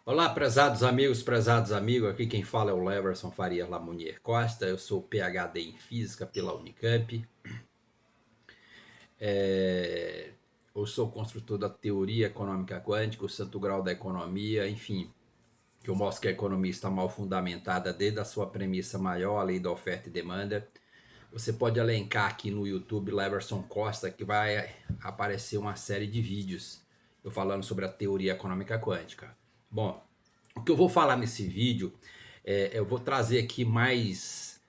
Olá, prezados amigos, aqui quem fala é o Leverson Farias Lamunier Costa, eu sou PhD em Física pela Unicamp, é, eu sou construtor da teoria econômica quântica, o santo grau da economia, enfim, que eu mostro que a economia está mal fundamentada desde a sua premissa maior, a lei da oferta e demanda. Você pode elencar aqui no YouTube Leverson Costa que vai aparecer uma série de vídeos eu falando sobre a teoria econômica quântica. Bom, o que eu vou falar nesse vídeo, eu vou trazer aqui mais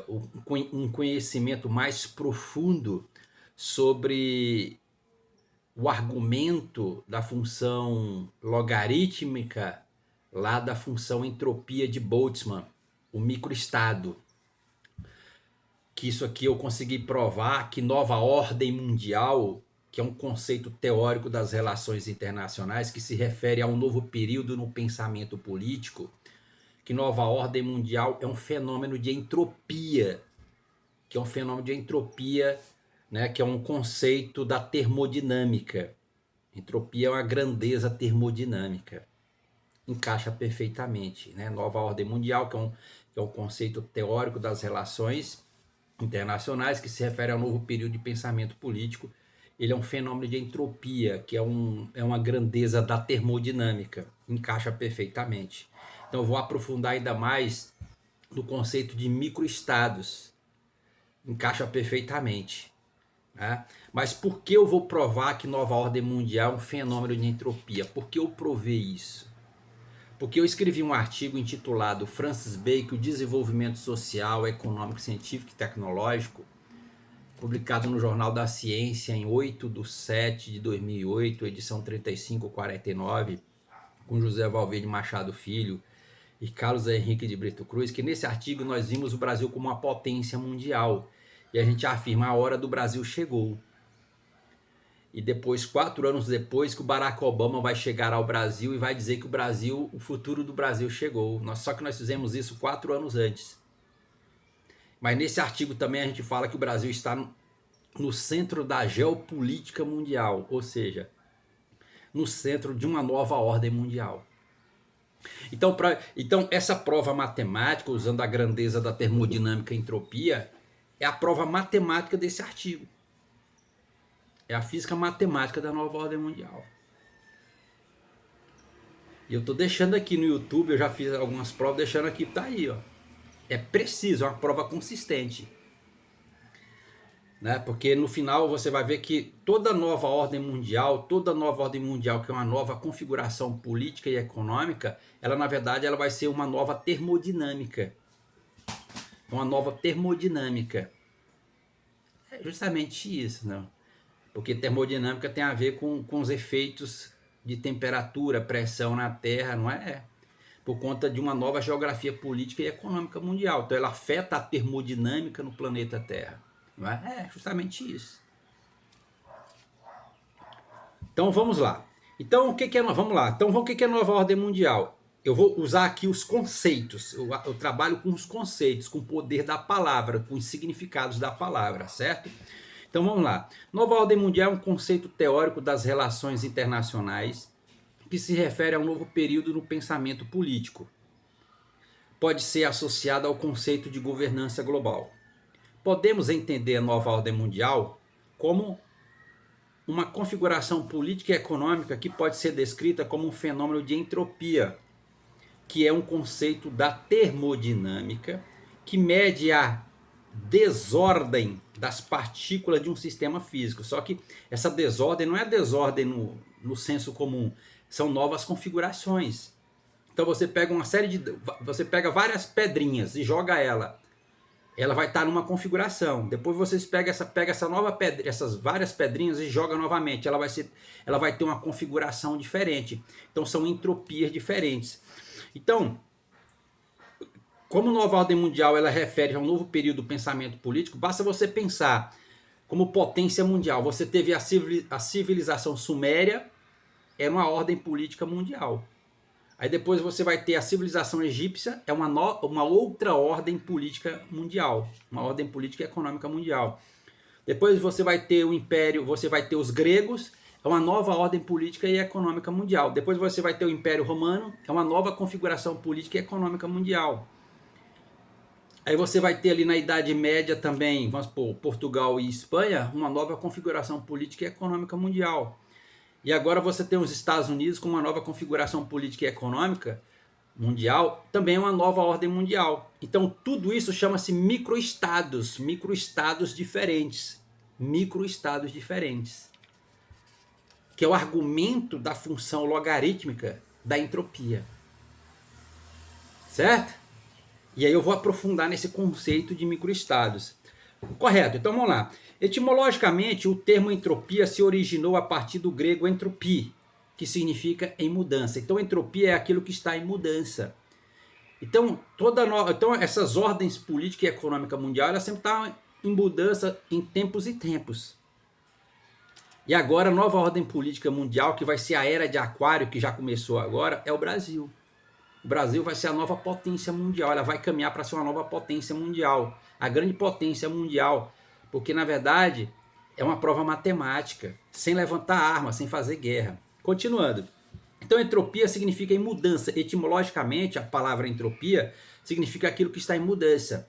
um conhecimento mais profundo sobre o argumento da função logarítmica lá da função entropia de Boltzmann, o microestado. Que isso aqui eu consegui provar que nova ordem mundial, que é um conceito teórico das relações internacionais que se refere a um novo período no pensamento político, que nova ordem mundial é um fenômeno de entropia, que é um fenômeno de entropia, né, que é um conceito da termodinâmica. Entropia é uma grandeza termodinâmica. Encaixa perfeitamente, né? Nova ordem mundial, que é um conceito teórico das relações internacionais que se refere ao novo período de pensamento político. Ele é um fenômeno de entropia, que é uma grandeza da termodinâmica. Encaixa perfeitamente. Então eu vou aprofundar ainda mais no conceito de microestados. Encaixa perfeitamente. Né? Mas por que eu vou provar que nova ordem mundial é um fenômeno de entropia? Por que eu provei isso? Porque eu escrevi um artigo intitulado Francis Bacon, o desenvolvimento social, econômico, científico e tecnológico, publicado no Jornal da Ciência em 8/7/2008, edição 3549, com José Valverde Machado Filho e Carlos Henrique de Brito Cruz, que nesse artigo nós vimos o Brasil como uma potência mundial. E a gente afirma a hora do Brasil chegou. E depois, 4 anos depois, que o Barack Obama vai chegar ao Brasil e vai dizer que o futuro do Brasil chegou. Só que nós fizemos isso 4 anos antes. Mas nesse artigo também a gente fala que o Brasil está no centro da geopolítica mundial, ou seja, no centro de uma nova ordem mundial. Então essa prova matemática, usando a grandeza da termodinâmica e entropia, é a prova matemática desse artigo. É a física matemática da nova ordem mundial. E eu tô deixando aqui no YouTube, eu já fiz algumas provas, deixando aqui, tá aí, ó. É preciso, é uma prova consistente. Né? Porque no final você vai ver que toda nova ordem mundial que é uma nova configuração política e econômica, ela na verdade ela vai ser uma nova termodinâmica. Uma nova termodinâmica. É justamente isso, né? Porque termodinâmica tem a ver com os efeitos de temperatura, pressão na Terra, não é? Por conta de uma nova geografia política e econômica mundial. Então ela afeta a termodinâmica no planeta Terra. Não é? É justamente isso. Então vamos lá. Então o que é vamos lá. Então o que é nova ordem mundial? Eu vou usar aqui os conceitos. Eu trabalho com os conceitos, com o poder da palavra, com os significados da palavra, certo? Então vamos lá. Nova ordem mundial é um conceito teórico das relações internacionais que se refere a um novo período no pensamento político. Pode ser associado ao conceito de governança global. Podemos entender a nova ordem mundial como uma configuração política e econômica que pode ser descrita como um fenômeno de entropia, que é um conceito da termodinâmica que mede a desordem das partículas de um sistema físico. Só que essa desordem não é desordem no senso comum, são novas configurações. Então você pega você pega várias pedrinhas e joga ela vai estar numa configuração. Depois vocês pega essa nova pedra, essas várias pedrinhas e joga novamente. Ela vai ter uma configuração diferente. Então são entropias diferentes. Então, como nova ordem mundial ela refere a um novo período do pensamento político, basta você pensar como potência mundial. Você teve a civilização suméria, era uma ordem política mundial. Aí depois você vai ter a civilização egípcia, é uma outra ordem política mundial, uma ordem política e econômica mundial. Depois você vai ter o império, você vai ter os gregos, é uma nova ordem política e econômica mundial. Depois você vai ter o Império Romano, é uma nova configuração política e econômica mundial. Aí você vai ter ali na Idade Média também, vamos supor, Portugal e Espanha, uma nova configuração política e econômica mundial. E agora você tem os Estados Unidos com uma nova configuração política e econômica mundial, também uma nova ordem mundial. Então tudo isso chama-se microestados, microestados diferentes, microestados diferentes, que é o argumento da função logarítmica da entropia. Certo? E aí eu vou aprofundar nesse conceito de microestados. Correto, então vamos lá. Etimologicamente, o termo entropia se originou a partir do grego entropia, que significa em mudança. Então entropia é aquilo que está em mudança. Então, essas ordens política e econômica mundial, elas sempre estão em mudança em tempos e tempos. E agora a nova ordem política mundial, que vai ser a era de Aquário, que já começou agora, é o Brasil. O Brasil vai ser a nova potência mundial, ela vai caminhar para ser uma nova potência mundial, a grande potência mundial, porque na verdade é uma prova matemática, sem levantar arma, sem fazer guerra. Continuando. Então entropia significa em mudança, etimologicamente a palavra entropia significa aquilo que está em mudança.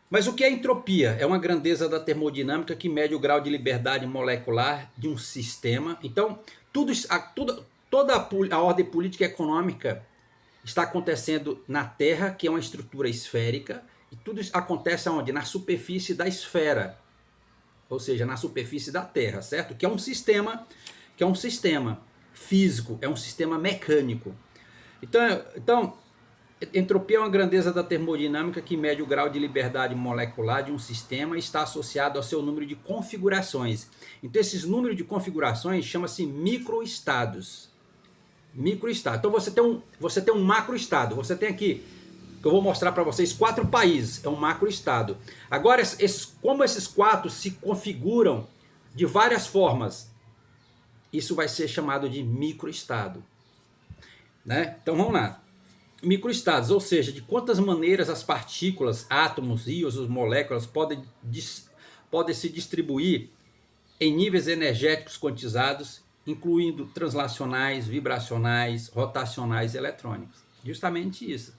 Mas o que é entropia? É uma grandeza da termodinâmica que mede o grau de liberdade molecular de um sistema. Então toda a ordem política e econômica está acontecendo na Terra, que é uma estrutura esférica, e tudo isso acontece onde? Na superfície da esfera, ou seja, na superfície da Terra, certo? Que é um sistema físico, é um sistema mecânico. Então, entropia é uma grandeza da termodinâmica que mede o grau de liberdade molecular de um sistema e está associado ao seu número de configurações. Então, esses números de configurações chamam-se microestados. Microestado. Então você tem um macroestado. Você tem aqui, que eu vou mostrar para vocês, 4 países. É um macroestado. Agora, como esses 4 se configuram de várias formas, isso vai ser chamado de microestado. Né? Então vamos lá. Microestados, ou seja, de quantas maneiras as partículas, átomos, íons, moléculas podem se distribuir em níveis energéticos quantizados, incluindo translacionais, vibracionais, rotacionais e eletrônicos. Justamente isso.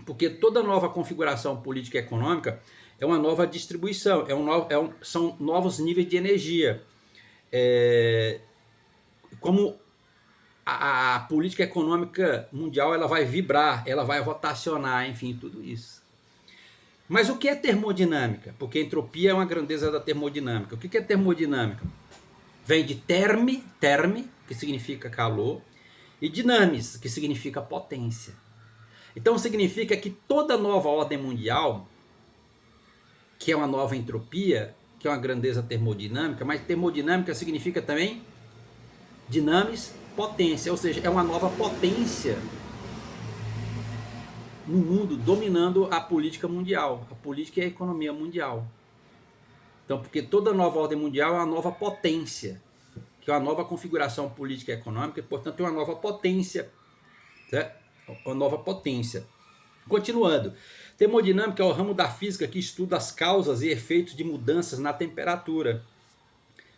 Porque toda nova configuração política e econômica é uma nova distribuição, são novos níveis de energia. Como a política econômica mundial ela vai vibrar, ela vai rotacionar, enfim, tudo isso. Mas o que é termodinâmica? Porque entropia é uma grandeza da termodinâmica. O que é termodinâmica? Vem de terme, que significa calor, e dinamis, que significa potência. Então significa que toda nova ordem mundial, que é uma nova entropia, que é uma grandeza termodinâmica, mas termodinâmica significa também dinamis, potência, ou seja, é uma nova potência no mundo dominando a política mundial, a política e a economia mundial. Então, porque toda nova ordem mundial é uma nova potência, que é uma nova configuração política e econômica, e, portanto, é uma nova potência. Certo? Uma nova potência. Continuando. Termodinâmica é o ramo da física que estuda as causas e efeitos de mudanças na temperatura,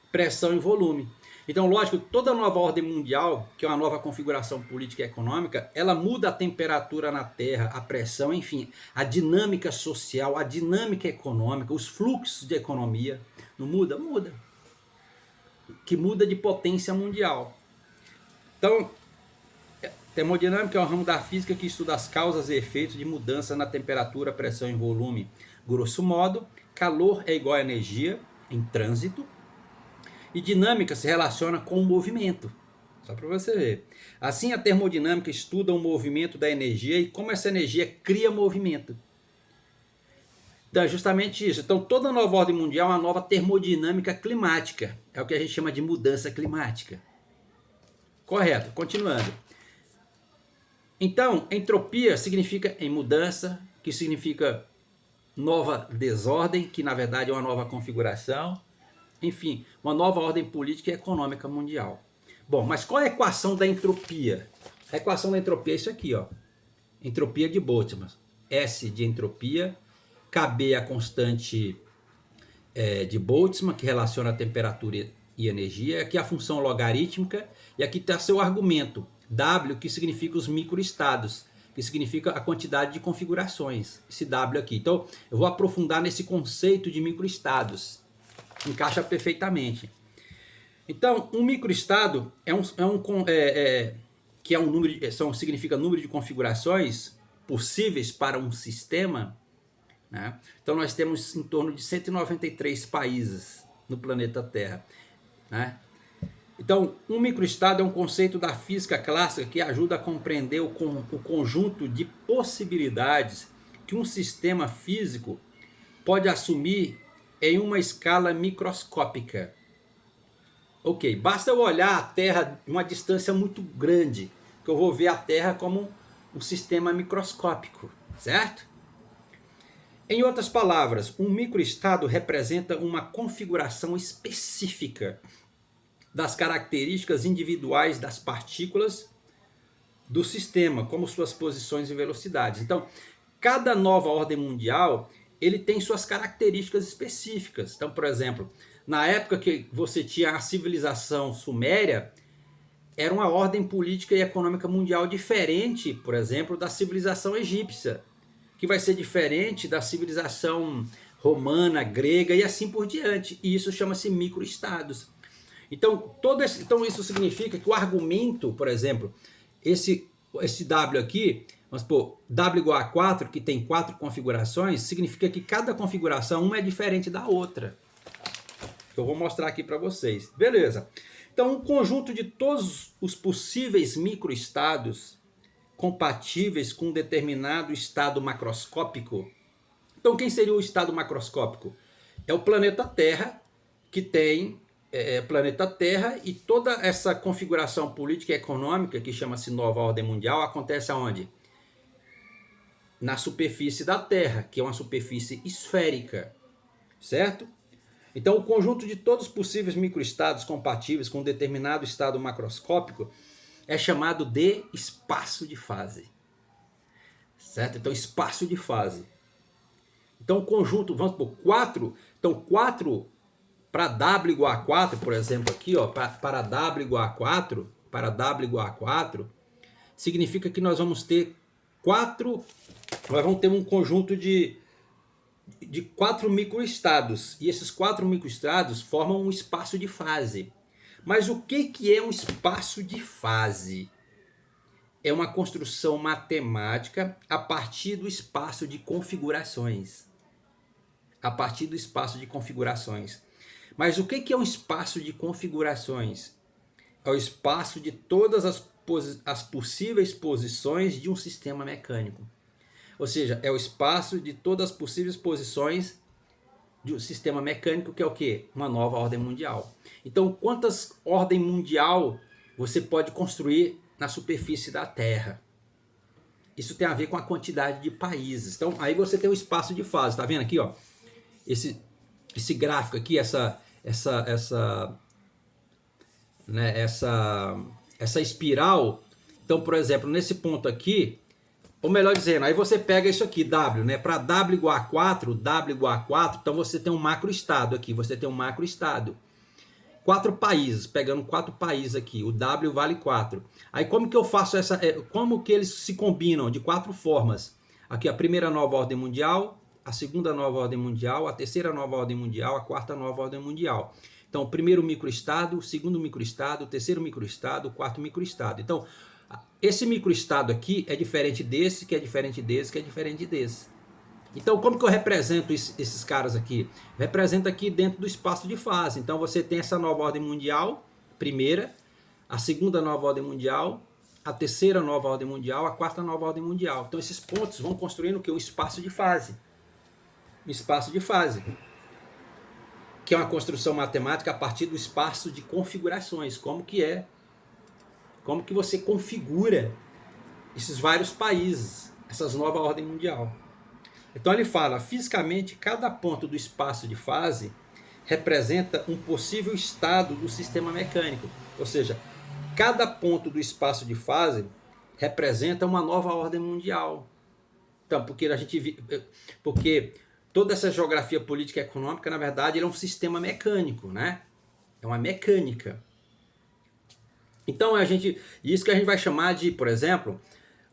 pressão e volume. Então, lógico, toda nova ordem mundial, que é uma nova configuração política e econômica, ela muda a temperatura na Terra, a pressão, enfim, a dinâmica social, a dinâmica econômica, os fluxos de economia. Não muda? Muda. Que muda de potência mundial. Então, termodinâmica é um ramo da física que estuda as causas e efeitos de mudança na temperatura, pressão e volume. Grosso modo, calor é igual a energia em trânsito, e dinâmica se relaciona com o movimento. Só para você ver. Assim, a termodinâmica estuda o movimento da energia e como essa energia cria movimento. Então, é justamente isso. Então, toda nova ordem mundial é uma nova termodinâmica climática. É o que a gente chama de mudança climática. Correto. Continuando. Então, entropia significa em mudança, que significa nova desordem, que na verdade é uma nova configuração. Enfim, uma nova ordem política e econômica mundial. Bom, mas qual é a equação da entropia? A equação da entropia é isso aqui, ó. Entropia de Boltzmann. S de entropia, KB é a constante de Boltzmann, que relaciona a temperatura e energia. Aqui a função logarítmica e aqui está seu argumento, W, que significa os microestados, que significa a quantidade de configurações, esse W aqui. Então, eu vou aprofundar nesse conceito de microestados. Encaixa perfeitamente. Então, um microestado que é um número, significa número de configurações possíveis para um sistema, né? Então, nós temos em torno de 193 países no planeta Terra, né? Então, um microestado é um conceito da física clássica que ajuda a compreender o conjunto de possibilidades que um sistema físico pode assumir em uma escala microscópica. Ok, basta eu olhar a Terra de uma distância muito grande, que eu vou ver a Terra como um sistema microscópico, certo? Em outras palavras, um microestado representa uma configuração específica das características individuais das partículas do sistema, como suas posições e velocidades. Então, cada nova ordem mundial, ele tem suas características específicas. Então, por exemplo, na época que você tinha a civilização suméria, era uma ordem política e econômica mundial diferente, por exemplo, da civilização egípcia, que vai ser diferente da civilização romana, grega e assim por diante. E isso chama-se microestados. Então, então isso significa que o argumento, por exemplo, esse W aqui, vamos supor, W igual a 4, que tem 4 configurações, significa que cada configuração uma é diferente da outra. Eu vou mostrar aqui para vocês. Beleza. Então, um conjunto de todos os possíveis microestados compatíveis com um determinado estado macroscópico. Então, quem seria o estado macroscópico? É o planeta Terra, que tem planeta Terra, e toda essa configuração política e econômica, que chama-se Nova Ordem Mundial, acontece aonde? Na superfície da Terra, que é uma superfície esférica, certo? Então, o conjunto de todos os possíveis microestados compatíveis com um determinado estado macroscópico é chamado de espaço de fase, certo? Então, espaço de fase. Então, o conjunto, vamos por 4, então 4 para W igual a 4, por exemplo, aqui, ó, para W igual a 4, para W igual a 4, significa que nós vamos ter um conjunto de 4 microestados, e esses 4 microestados formam um espaço de fase. Mas o que é um espaço de fase? É uma construção matemática a partir do espaço de configurações. A partir do espaço de configurações. Mas o que é um espaço de configurações? É o espaço de todas as possíveis posições de um sistema mecânico. Ou seja, é o espaço de todas as possíveis posições de um sistema mecânico, que é o quê? Uma nova ordem mundial. Então, quantas ordem mundial você pode construir na superfície da Terra? Isso tem a ver com a quantidade de países. Então, aí você tem um espaço de fase. Tá vendo aqui, ó? Esse gráfico aqui, essa espiral. Então, por exemplo, nesse ponto aqui, ou melhor dizendo, aí você pega isso aqui, W, né? Para W igual a 4, então você tem um macroestado aqui, você tem um macroestado. 4 países, pegando 4 países aqui, o W vale 4. Aí como que eu faço como que eles se combinam? De 4 formas. Aqui a primeira nova ordem mundial, a segunda nova ordem mundial, a terceira nova ordem mundial, a quarta nova ordem mundial. Então, o primeiro microestado, o segundo microestado, o terceiro microestado, o quarto microestado. Então, esse microestado aqui é diferente desse, que é diferente desse, que é diferente desse. Então, como que eu represento esses caras aqui? Represento aqui dentro do espaço de fase. Então, você tem essa nova ordem mundial, primeira, a segunda nova ordem mundial, a terceira nova ordem mundial, a quarta nova ordem mundial. Então, esses pontos vão construindo o que? Um espaço de fase. Um espaço de fase. Que é uma construção matemática a partir do espaço de configurações. Como que você configura esses vários países, essas novas ordem mundial. Então ele fala, fisicamente, cada ponto do espaço de fase representa um possível estado do sistema mecânico. Ou seja, cada ponto do espaço de fase representa uma nova ordem mundial. Então, porque toda essa geografia política e econômica, na verdade, ele é um sistema mecânico, né? é uma mecânica. Então isso que a gente vai chamar de, por exemplo,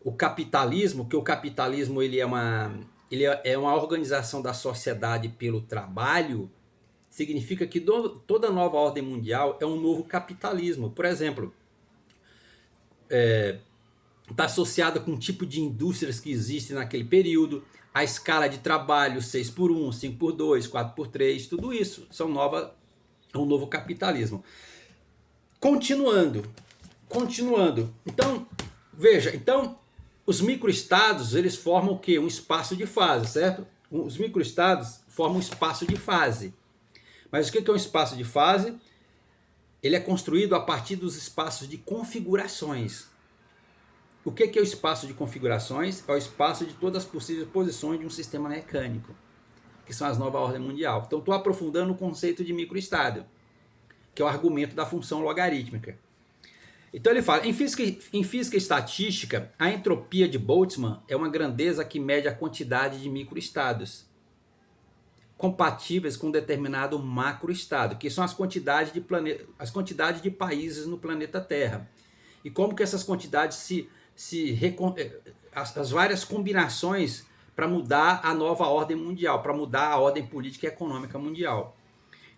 o capitalismo, que o capitalismo ele é uma organização da sociedade pelo trabalho, significa que toda nova ordem mundial é um novo capitalismo. Por exemplo, está associada com um tipo de indústrias que existem naquele período, a escala de trabalho 6x1, 5x2, 4x3, tudo isso é um novo capitalismo. Continuando. Então, veja, os microestados, eles formam o quê? Um espaço de fase, certo? Os microestados formam um espaço de fase. Mas o que é um espaço de fase? Ele é construído a partir dos espaços de configurações. O que é o espaço de configurações? É o espaço de todas as possíveis posições de um sistema mecânico, que são as novas ordens mundial. Então, estou aprofundando o conceito de microestado, que é o argumento da função logarítmica. Então ele fala, em física estatística, a entropia de Boltzmann é uma grandeza que mede a quantidade de microestados compatíveis com um determinado macroestado, que são as quantidades de países no planeta Terra. E como que essas quantidades as várias combinações para mudar a nova ordem mundial, para mudar a ordem política e econômica mundial.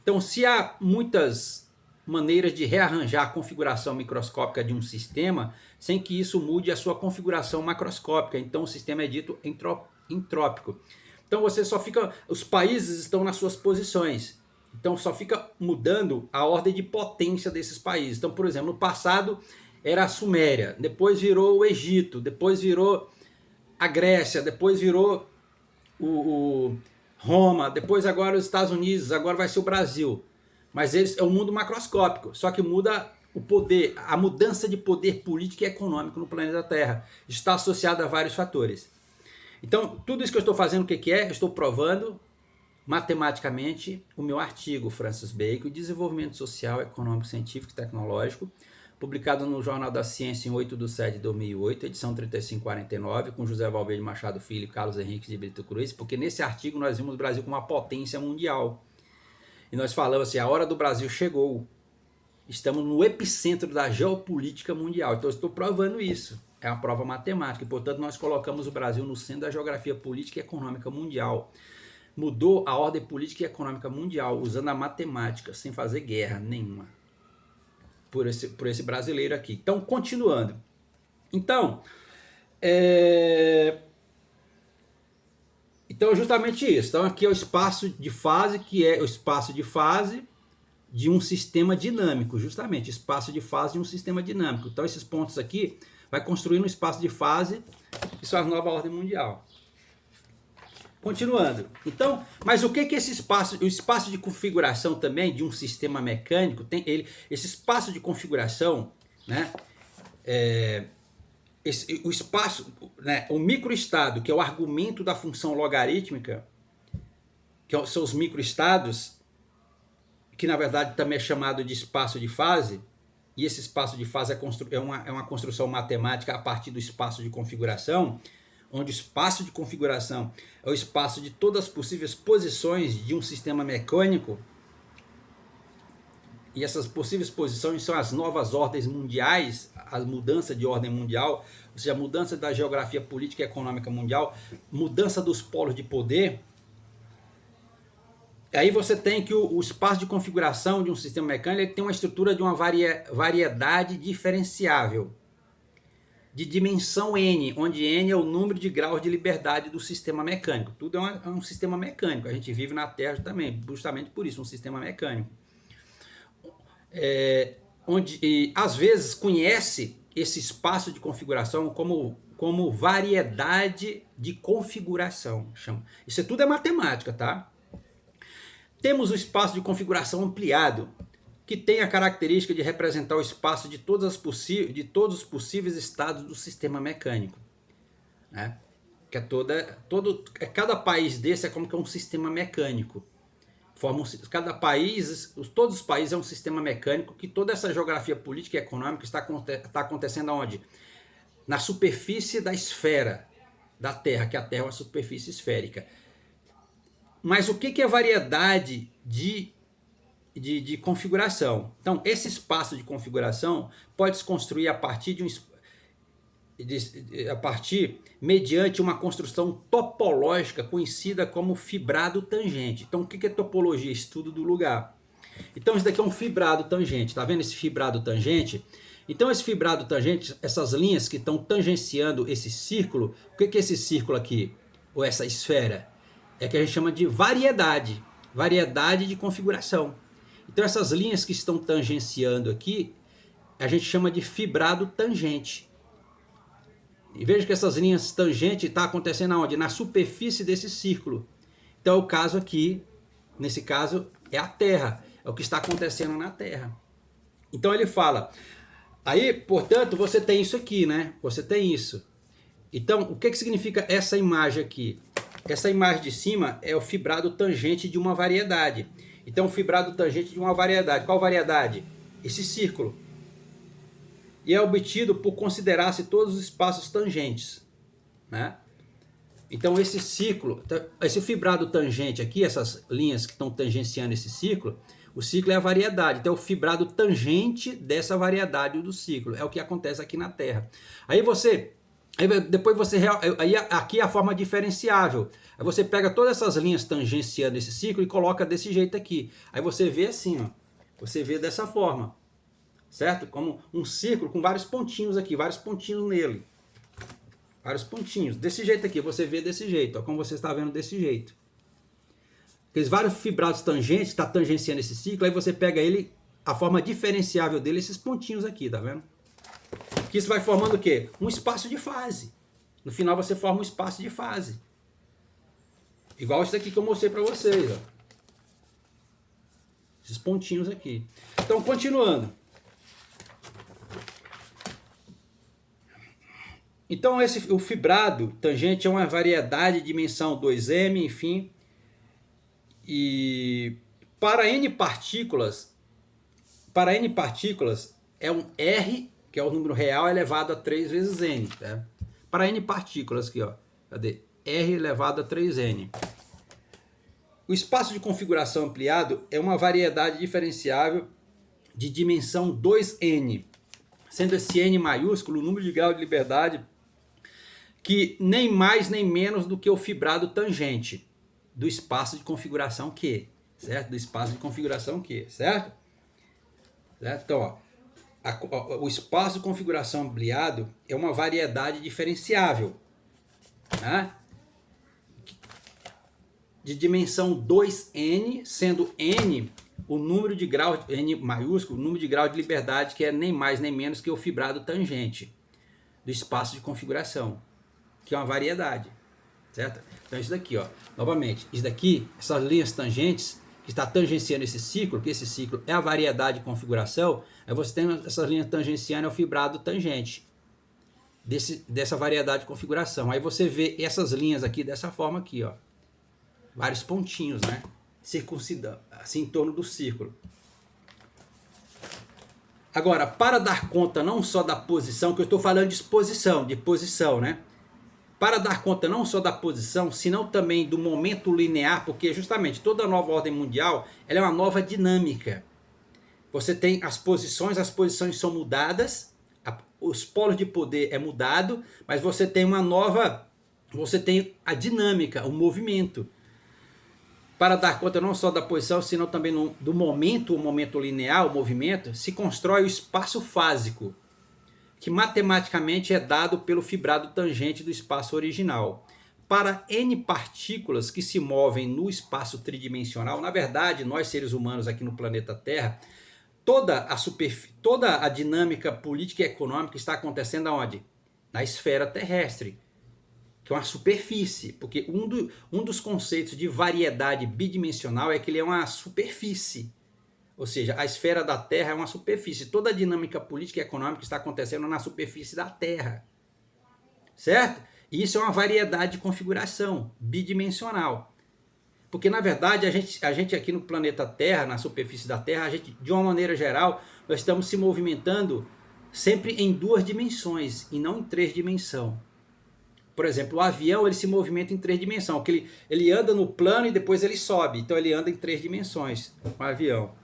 Então, se há muitas maneiras de rearranjar a configuração microscópica de um sistema sem que isso mude a sua configuração macroscópica. Então o sistema é dito entrópico. Então você só fica, os países estão nas suas posições. Então só fica mudando a ordem de potência desses países. Então, por exemplo, no passado era a Suméria, depois virou o Egito, depois virou a Grécia, depois virou o Roma, depois agora os Estados Unidos, agora vai ser o Brasil. Mas é um mundo macroscópico, só que muda o poder, a mudança de poder político e econômico no planeta Terra. Está associado a vários fatores. Então, tudo isso que eu estou fazendo, o que é? Eu estou provando matematicamente o meu artigo, Francis Bacon, Desenvolvimento Social, Econômico, Científico e Tecnológico, publicado no Jornal da Ciência em 8/7 de 2008, edição 3549, com José Valverde Machado Filho e Carlos Henrique de Brito Cruz, porque nesse artigo nós vimos o Brasil como uma potência mundial. E nós falamos assim, a hora do Brasil chegou. Estamos no epicentro da geopolítica mundial. Então eu estou provando isso. É uma prova matemática. E, portanto, nós colocamos o Brasil no centro da geografia política e econômica mundial. Mudou a ordem política e econômica mundial, usando a matemática, sem fazer guerra nenhuma. Por esse brasileiro aqui. Então, continuando. Então, Então é justamente isso. Então aqui é o espaço de fase, que é o espaço de fase de um sistema dinâmico, justamente, espaço de fase de um sistema dinâmico. Então esses pontos aqui vai construir um espaço de fase, que são as novas ordens mundial. Continuando. Então, mas o que é esse espaço? O espaço de configuração também de um sistema mecânico, esse espaço de configuração, né? O espaço, né, o microestado, que é o argumento da função logarítmica, que são os microestados, que na verdade também é chamado de espaço de fase, e esse espaço de fase é uma construção matemática a partir do espaço de configuração, onde o espaço de configuração é o espaço de todas as possíveis posições de um sistema mecânico, e essas possíveis posições são as novas ordens mundiais, a mudança de ordem mundial, ou seja, a mudança da geografia política e econômica mundial, mudança dos polos de poder. Aí você tem que o espaço de configuração de um sistema mecânico ele tem uma estrutura de uma variedade diferenciável, de dimensão n, onde n é o número de graus de liberdade do sistema mecânico. Tudo é um sistema mecânico, a gente vive na Terra também, justamente por isso, um sistema mecânico. Onde às vezes conhece esse espaço de configuração como variedade de configuração. Isso tudo é matemática, tá? Temos o espaço de configuração ampliado, que tem a característica de representar o espaço de todos os possíveis estados do sistema mecânico, né? Que cada país desse é como que é um sistema mecânico. Cada país, todos os países é um sistema mecânico, que toda essa geografia política e econômica está acontecendo onde? Na superfície da esfera da Terra, que a Terra é uma superfície esférica. Mas o que é variedade de de configuração. Então, esse espaço de configuração pode se construir a partir mediante uma construção topológica conhecida como fibrado tangente. Então, o que é topologia? Estudo do lugar. Então, isso daqui é um fibrado tangente. Tá vendo esse fibrado tangente? Então, esse fibrado tangente, essas linhas que estão tangenciando esse círculo, o que é esse círculo aqui? Ou essa esfera? É que a gente chama de variedade. Variedade de configuração. Então, essas linhas que estão tangenciando aqui, a gente chama de fibrado tangente. E veja que essas linhas tangentes estão acontecendo aonde? Na superfície desse círculo. Então, o caso aqui, nesse caso, é a Terra. É o que está acontecendo na Terra. Então, ele fala... Aí, portanto, você tem isso aqui, né? Você tem isso. Então, o que significa essa imagem aqui? Essa imagem de cima é o fibrado tangente de uma variedade. Então, o fibrado tangente de uma variedade. Qual variedade? Esse círculo. E é obtido por considerar-se todos os espaços tangentes, né? Então, esse círculo, esse fibrado tangente aqui, essas linhas que estão tangenciando esse círculo, o ciclo é a variedade. Então, é o fibrado tangente dessa variedade do ciclo. É o que acontece aqui na Terra. Aí depois você... Aí aqui é a forma diferenciável. Aí você pega todas essas linhas tangenciando esse ciclo e coloca desse jeito aqui. Aí você vê assim, ó. Você vê dessa forma. Certo? Como um círculo com vários pontinhos aqui. Vários pontinhos nele. Vários pontinhos. Desse jeito aqui. Você vê desse jeito. Ó, como você está vendo desse jeito. Aqueles vários fibrados tangentes, está tangenciando esse ciclo, aí você pega ele, a forma diferenciável dele, esses pontinhos aqui, tá vendo? Que isso vai formando o quê? Um espaço de fase. No final você forma um espaço de fase. Igual isso aqui que eu mostrei para vocês, ó. Esses pontinhos aqui. Então, continuando. Então, o fibrado tangente é uma variedade de dimensão 2m, enfim... E para N partículas é um R, que é o número real, elevado a 3 vezes N. Tá? Para N partículas aqui, ó. Cadê? R elevado a 3N. O espaço de configuração ampliado é uma variedade diferenciável de dimensão 2N, sendo esse N maiúsculo o número de grau de liberdade que nem mais nem menos do que o fibrado tangente do espaço de configuração Q, certo? Do espaço de configuração Q, certo? Então, ó, o espaço de configuração ampliado é uma variedade diferenciável, né? De dimensão 2N, sendo N o número de grau, N maiúsculo, o número de grau de liberdade que é nem mais nem menos que o fibrado tangente do espaço de configuração, que é uma variedade, certo? Então isso daqui, ó, novamente, isso daqui, essas linhas tangentes, que está tangenciando esse ciclo, que esse ciclo é a variedade de configuração, aí você tem essas linhas tangenciando o fibrado tangente dessa variedade de configuração. Aí você vê essas linhas aqui dessa forma aqui, ó, vários pontinhos, né, circuncidando, assim, em torno do círculo. Agora, para dar conta não só da posição, que eu estou falando de posição, né, para dar conta não só da posição, senão também do momento linear, porque justamente toda nova ordem mundial ela é uma nova dinâmica. Você tem as posições são mudadas, os polos de poder é mudado, mas você tem a dinâmica, o movimento. Para dar conta não só da posição, senão também do momento, o momento linear, o movimento, se constrói o espaço fásico, que matematicamente é dado pelo fibrado tangente do espaço original. Para N partículas que se movem no espaço tridimensional, na verdade, nós seres humanos aqui no planeta Terra, toda a dinâmica política e econômica está acontecendo aonde? Na esfera terrestre, que é uma superfície, porque um dos conceitos de variedade bidimensional é que ele é uma superfície. Ou seja, a esfera da Terra é uma superfície. Toda a dinâmica política e econômica está acontecendo na superfície da Terra. Certo? E isso é uma variedade de configuração bidimensional. Porque, na verdade, a gente aqui no planeta Terra, na superfície da Terra, a gente, de uma maneira geral, nós estamos se movimentando sempre em 2 dimensões e não em 3 dimensões. Por exemplo, o avião ele se movimenta em 3 dimensões. Ele anda no plano e depois ele sobe. Então ele anda em 3 dimensões, o avião.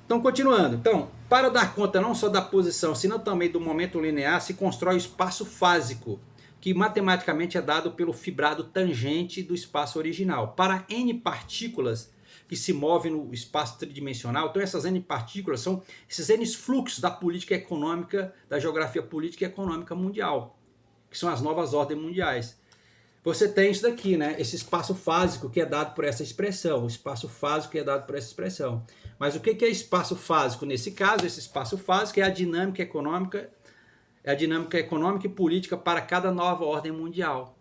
Então, continuando. Então, para dar conta não só da posição, senão também do momento linear, se constrói o espaço fásico, que matematicamente é dado pelo fibrado tangente do espaço original. Para n partículas que se movem no espaço tridimensional, então essas n partículas são esses n fluxos da política econômica, da geografia política e econômica mundial, que são as novas ordens mundiais. Você tem isso daqui, né? Esse espaço fásico que é dado por essa expressão, o espaço fásico que é dado por essa expressão. Mas o que é espaço fásico? Nesse caso, esse espaço fásico é a dinâmica econômica e política para cada nova ordem mundial.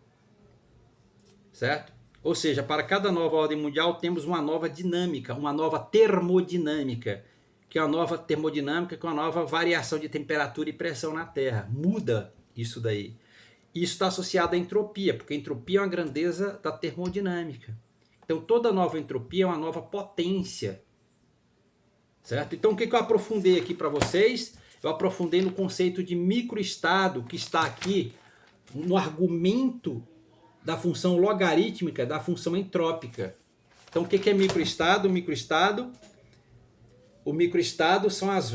Certo? Ou seja, para cada nova ordem mundial temos uma nova dinâmica, uma nova termodinâmica, que é uma nova termodinâmica com uma nova variação de temperatura e pressão na Terra. Muda isso daí. Isso está associado à entropia, porque a entropia é uma grandeza da termodinâmica. Então, toda nova entropia é uma nova potência. Certo? Então, o que eu aprofundei aqui para vocês? Eu aprofundei no conceito de microestado, que está aqui no argumento da função logarítmica da função entrópica. Então, o que é microestado? O microestado são as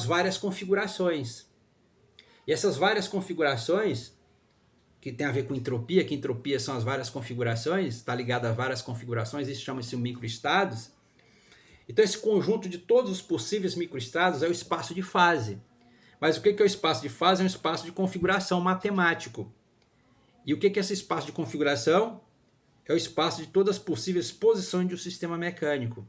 várias configurações. E essas várias configurações, que tem a ver com entropia, que entropia são as várias configurações, está ligado a várias configurações, isso chama-se microestados. Então, esse conjunto de todos os possíveis microestados é o espaço de fase. Mas o que é o espaço de fase? É um espaço de configuração matemático. E o que é esse espaço de configuração? É o espaço de todas as possíveis posições de um sistema mecânico.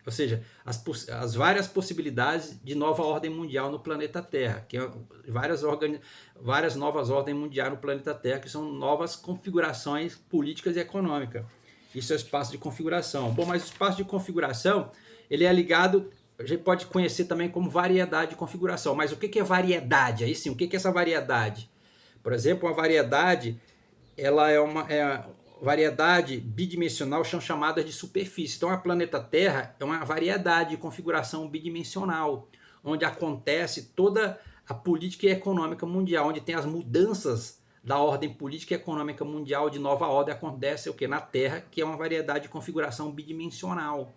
Ou seja, as várias possibilidades de nova ordem mundial no planeta Terra, que é várias novas ordens mundiais no planeta Terra, que são novas configurações políticas e econômicas. Isso é o espaço de configuração. Bom, mas o espaço de configuração, ele é ligado, a gente pode conhecer também como variedade de configuração. Mas o que é variedade? Aí sim, o que é essa variedade? Por exemplo, uma variedade, ela é uma variedade bidimensional, são chamadas de superfície. Então, a planeta Terra é uma variedade de configuração bidimensional, onde acontece toda a política e econômica mundial, onde tem as mudanças da ordem política e econômica mundial de nova ordem, acontece o que? Na Terra, que é uma variedade de configuração bidimensional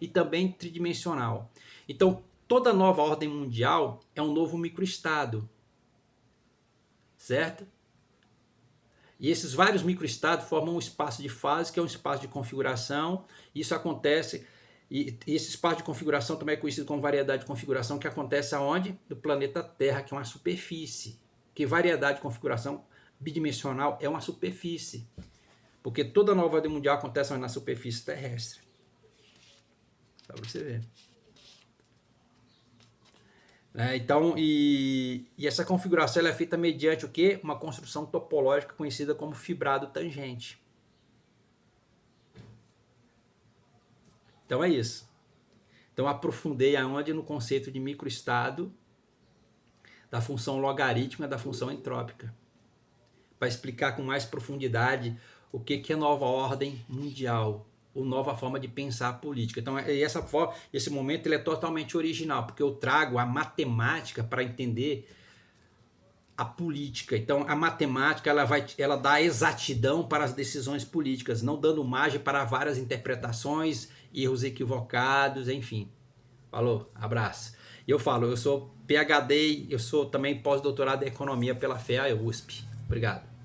e também tridimensional. Então, toda nova ordem mundial é um novo microestado, certo? E esses vários microestados formam um espaço de fase, que é um espaço de configuração. Isso acontece, e esse espaço de configuração também é conhecido como variedade de configuração, que acontece aonde? No planeta Terra, que é uma superfície. Que variedade de configuração bidimensional é uma superfície. Porque toda nova ordem mundial acontece na superfície terrestre. Só para você ver. Então, e essa configuração ela é feita mediante o quê? Uma construção topológica conhecida como fibrado tangente. Então é isso. Então aprofundei aonde? No conceito de microestado, da função logarítmica, da função entrópica, para explicar com mais profundidade o que é nova ordem mundial, ou nova forma de pensar a política. Então, esse momento ele é totalmente original, porque eu trago a matemática para entender a política. Então, a matemática ela dá exatidão para as decisões políticas, não dando margem para várias interpretações, erros equivocados, enfim. Falou, abraço. E eu falo, eu sou PhD, eu sou também pós-doutorado em Economia pela FEA USP. Obrigado.